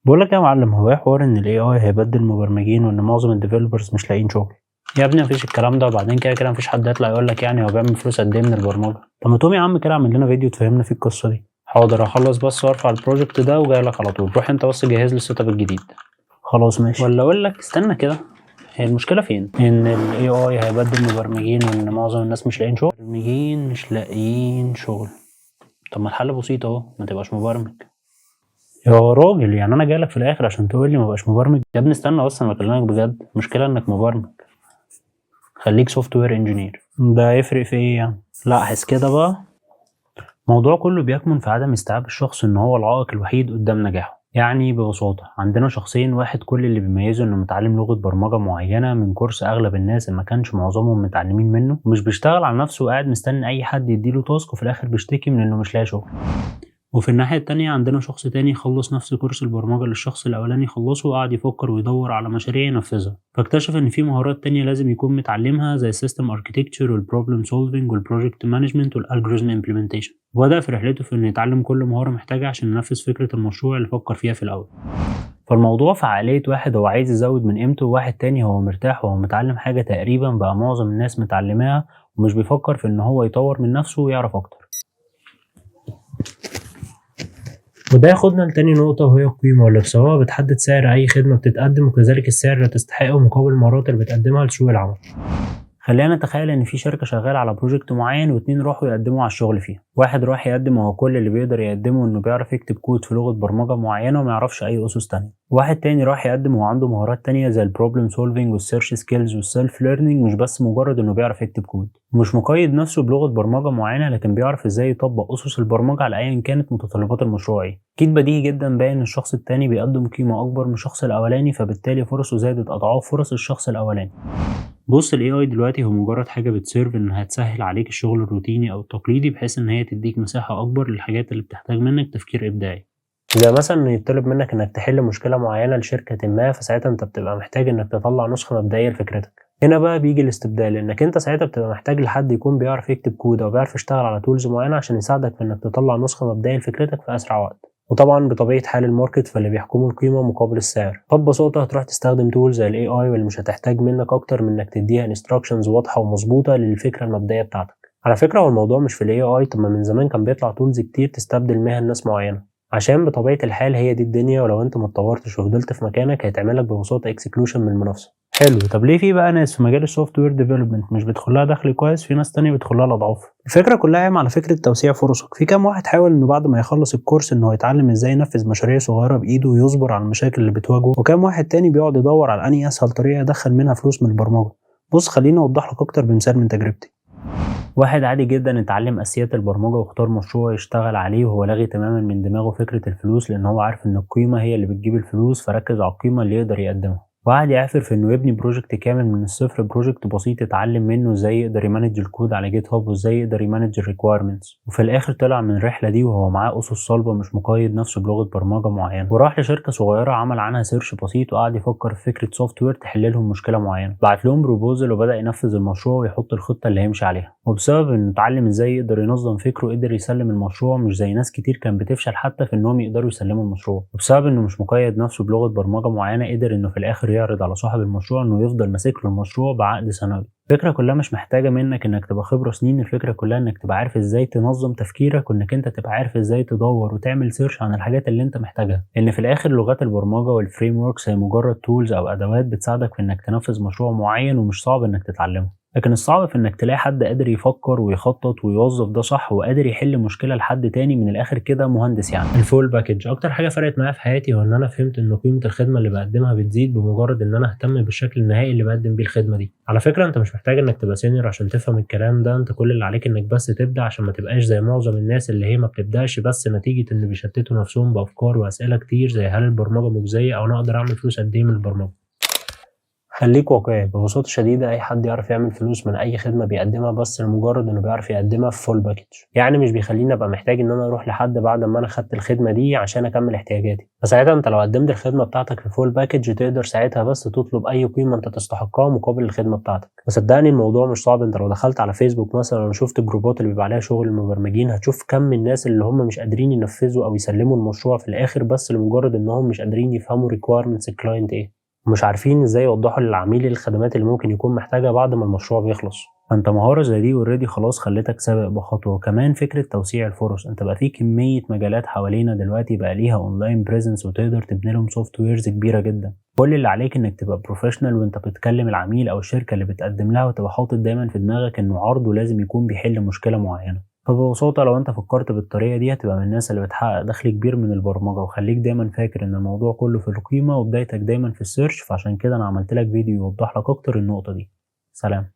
بقول لك يا معلم، هو ايه حوار ان الاي اي هيبدل المبرمجين وان معظم الديفلوبرز مش لاقيين شغل؟ يا ابني مفيش الكلام ده، وبعدين كده كده مفيش حد يطلع يقول لك يعني هو بيعمل فلوس قد ايه من البرمجه. طب ما تقوم يا عم كده اعمل لنا فيديو تفهمنا فيه القصه دي. حاضر، اخلص بس وارفع البروجكت ده وجاي لك على طول. روح انت بس جهز لي السيت اب الجديد. خلاص ماشي. ولا اقول لك استنى كده، هي المشكله فين؟ ان الاي اي هيبدل المبرمجين وان معظم الناس مش لاقيين شغل. المبرمجين مش لاقيين شغل. طب ما الحل بسيط اهو، ما تبقاش مبرمج. يا راجل يعني انا جايلك في الاخر عشان تقول لي ما بقاش مبرمج؟ يا ابني استنى بس انا بكلمك بجد، المشكله انك مبرمج. خليك سوفت وير انجينير. ده يفرق في ايه يعني؟ لا احس كده بقى. الموضوع كله بيكمن في عدم استيعاب الشخص ان هو العائق الوحيد قدام نجاحه. يعني ببساطة عندنا شخصين، واحد كل اللي بيميزه انه متعلم لغة برمجة معينة من كورس اغلب الناس ما كانش معظمهم متعلمين منه، ومش بيشتغل على نفسه وقاعد مستني اي حد يديله تاسك، وفي الاخر بيشتكي من انه مش لاقي شغل. وفي الناحية التانية عندنا شخص تاني خلص نفس كورس البرمجة اللي الشخص الأولاني خلصه، وقعد يفكر ويدور على مشاريع ينفذها، فاكتشف إن في مهارات تانية لازم يكون متعلمها زي السيستم اركتكتشر والبروبلم سولفينج والبروجكت مانجمنت والالجوريزم امبلمنتيشن. وبدأ في رحلته في إنه يتعلم كل مهارة محتاجها عشان ينفذ فكرة المشروع اللي فكر فيها في الأول. فالموضوع في عقلية واحد هو عايز يزود من قيمته، وواحد تاني هو مرتاح وهو متعلم حاجة تقريبا بقى معظم الناس متعلماها، ومش بيفكر في إن هو يطور من نفسه ويعرف أكتر. وده ياخدنا لتاني نقطة، وهي القيمة واللي بسببها بتحدد سعر أي خدمة بتتقدم، وكذلك السعر اللي تستحقه مقابل المهارات اللي بتقدمها لسوق العمل. خلينا نتخيل ان في شركة شغالة على بروجكت معين، واتنين راحوا يقدموا على الشغل فيه. واحد راح يقدم وهو كل اللي بيقدر يقدمه انه بيعرف يكتب كود في لغة برمجة معينة وما يعرفش اي اسس تانية. واحد تاني راح يقدم وهو عنده مهارات تانية زي البروبلم سولفينج والسيرش سكيلز والسيلف ليرنينج، مش بس مجرد انه بيعرف يكتب كود. ومش مقيد نفسه بلغة برمجة معينة، لكن بيعرف ازاي يطبق اسس البرمجة على ايا كانت متطلبات المشروع ايه. اكيد بديهي جدا باين ان الشخص التاني بيقدم قيمة اكبر من الشخص الاولاني، فبالتالي فرصه زادت اضعاف فرص الشخص الاولاني. بص، ال AI دلوقتي هو مجرد حاجة بتسيرف إنها تسهل عليك الشغل الروتيني أو التقليدي، بحيث إن هي تديك مساحة أكبر للحاجات اللي بتحتاج منك تفكير إبداعي. زي مثلا إن يطلب منك إنك تحل مشكلة معينة لشركة ما، فساعتها أنت بتبقى محتاج إنك تطلع نسخة مبدئية لفكرتك. هنا بقى بيجي الاستبدال، إنك أنت ساعتها بتبقى محتاج لحد يكون بيعرف يكتب كود أو بيعرف يشتغل على تولز معينة عشان يساعدك في إنك تطلع نسخة مبدئية لفكرتك في أسرع وقت. وطبعا بطبيعة حال الماركت، فاللي بيحكموا القيمة مقابل السعر. فببساطة هتروح تستخدم تولز زي الاي اي، واللي مش هتحتاج منك اكتر من انك تديها انستراكشنز واضحة ومظبوطة للفكرة المبدئية بتاعتك. على فكرة هو الموضوع مش في الاي اي، طب ما من زمان كان بيطلع تولز كتير تستبدل مهن ناس معينة، عشان بطبيعة الحال هي دي الدنيا، ولو انت ما اتطورتش وفضلت في مكانك هيتعملك ببساطة اكسكلوشن من المنافسة. حلو، طب ليه في بقى ناس في مجال السوفت وير ديفلوبمنت مش بيدخلها دخل كويس، في ناس تانية بيدخلها الاضعاف؟ الفكرة كلها قايمة على فكرة توسيع فرصك. في كام واحد حاول انه بعد ما يخلص الكورس انه يتعلم ازاي ينفذ مشاريع صغيرة بايده ويصبر على المشاكل اللي بتواجهه، وكام واحد تاني بيقعد يدور على انهي اسهل طريقة يدخل منها فلوس من البرمجة. بص خليني اوضح لك اكتر بمثال من تجربتي. واحد عادي جدا اتعلم اساسيات البرمجة واختار مشروع يشتغل عليه، وهو لاغي تماما من دماغه فكرة الفلوس، لان هو عارف ان القيمة هي اللي بتجيب الفلوس، فركز على القيمة اللي يقدر يقدمها. وقعد يعافر في انه يبني بروجكت كامل من الصفر، بروجكت بسيط يتعلم منه ازاي يقدر يمانج الكود على جيت هاب وازاي يقدر يمانج الريكويرمنتس. وفي الاخر طلع من الرحله دي وهو معاه اسس صلبه، مش مقيد نفسه بلغه برمجه معينه. وراح لشركه صغيره عمل عنها سيرش بسيط، وقعد يفكر في فكره سوفت وير تحل لهم مشكله معينه. بعت لهم بروبوزل وبدا ينفذ المشروع ويحط الخطه اللي هيمشي عليها. وبسبب انه اتعلم ازاي يقدر ينظم فكره، قدر يسلم المشروع، مش زي ناس كتير كان بتفشل حتى في انهم يقدروا يسلموا المشروع. وبسبب انه مش مقيد نفسه بلغه برمجه معينه، قدر انه في الاخر يعرض على صاحب المشروع انه يفضل ماسك له المشروع بعقد سنوي. الفكره كلها مش محتاجه منك انك تبقى خبره سنين، الفكره كلها انك تبقى عارف ازاي تنظم تفكيرك، وانك انت تبقى عارف ازاي تدور وتعمل سيرش عن الحاجات اللي انت محتاجها. لان في الاخر لغات البرمجه والفريم وركس هي مجرد تولز او ادوات بتساعدك في انك تنفذ مشروع معين، ومش صعب انك تتعلمه. لكن الصعب في انك تلاقي حد قادر يفكر ويخطط ويوظف ده صح، وقادر يحل مشكله لحد تاني. من الاخر كده مهندس يعني. الفول باكج اكتر حاجه فرقت معايا في حياتي، هو ان انا فهمت ان قيمه الخدمه اللي بقدمها بتزيد بمجرد ان انا اهتم بالشكل النهائي اللي بقدم بيه الخدمه دي. على فكره انت مش محتاج انك تبقى سينيور عشان تفهم الكلام ده، انت كل اللي عليك انك بس تبدا، عشان ما تبقاش زي معظم الناس اللي هي ما بتبداش بس نتيجه ان بيشتتوا نفسهم بافكار واسئله كتير زي هل البرمجه مجزيه، او انا اقدر اعمل فلوس قد ايه من البرمجه. خليك واقعي، ببساطة شديدة أي حد يعرف يعمل فلوس من أي خدمة بيقدمها بس لمجرد إنه بيعرف يقدمها في فول باكج، يعني مش بيخليني أبقى محتاج إن أنا أروح لحد بعد ما أنا خدت الخدمة دي عشان أكمل احتياجاتي، فساعتها أنت لو قدمت الخدمة بتاعتك في فول باكج تقدر ساعتها بس تطلب أي قيمة أنت تستحقها مقابل الخدمة بتاعتك، وصدقني الموضوع مش صعب. أنت لو دخلت على فيسبوك مثلا وشفت الجروبات اللي بيبقى عليها شغل المبرمجين هتشوف كم من الناس اللي هم مش قادرين ينفذوا أو يسلموا المشروع في الآخر بس لمجرد إنهم مش قادرين يفهموا requirements الكلاينت إيه، ومش عارفين ازاي يوضحوا للعميل الخدمات اللي ممكن يكون محتاجها بعد ما المشروع بيخلص. فانت مهارة زي دي اوريدي خلاص خلتك سابق بخطوة. وكمان فكرة توسيع الفرص، انت بقى في كمية مجالات حوالينا دلوقتي بقى ليها اونلاين بريزنس وتقدر تبني لهم سوفت ويرز كبيرة جدا. كل اللي عليك انك تبقى بروفيشنال وانت بتكلم العميل او الشركة اللي بتقدم لها، وتبقى حاطط دايما في دماغك انه عرضه لازم يكون بيحل مشكلة معينة. فببساطة لو انت فكرت بالطريقة دي هتبقى من الناس اللي بتحقق دخل كبير من البرمجة. وخليك دايما فاكر ان الموضوع كله في القيمة وبدايتك دايما في السيرش، فعشان كده انا عملت لك فيديو يوضح لك اكتر النقطة دي. سلام.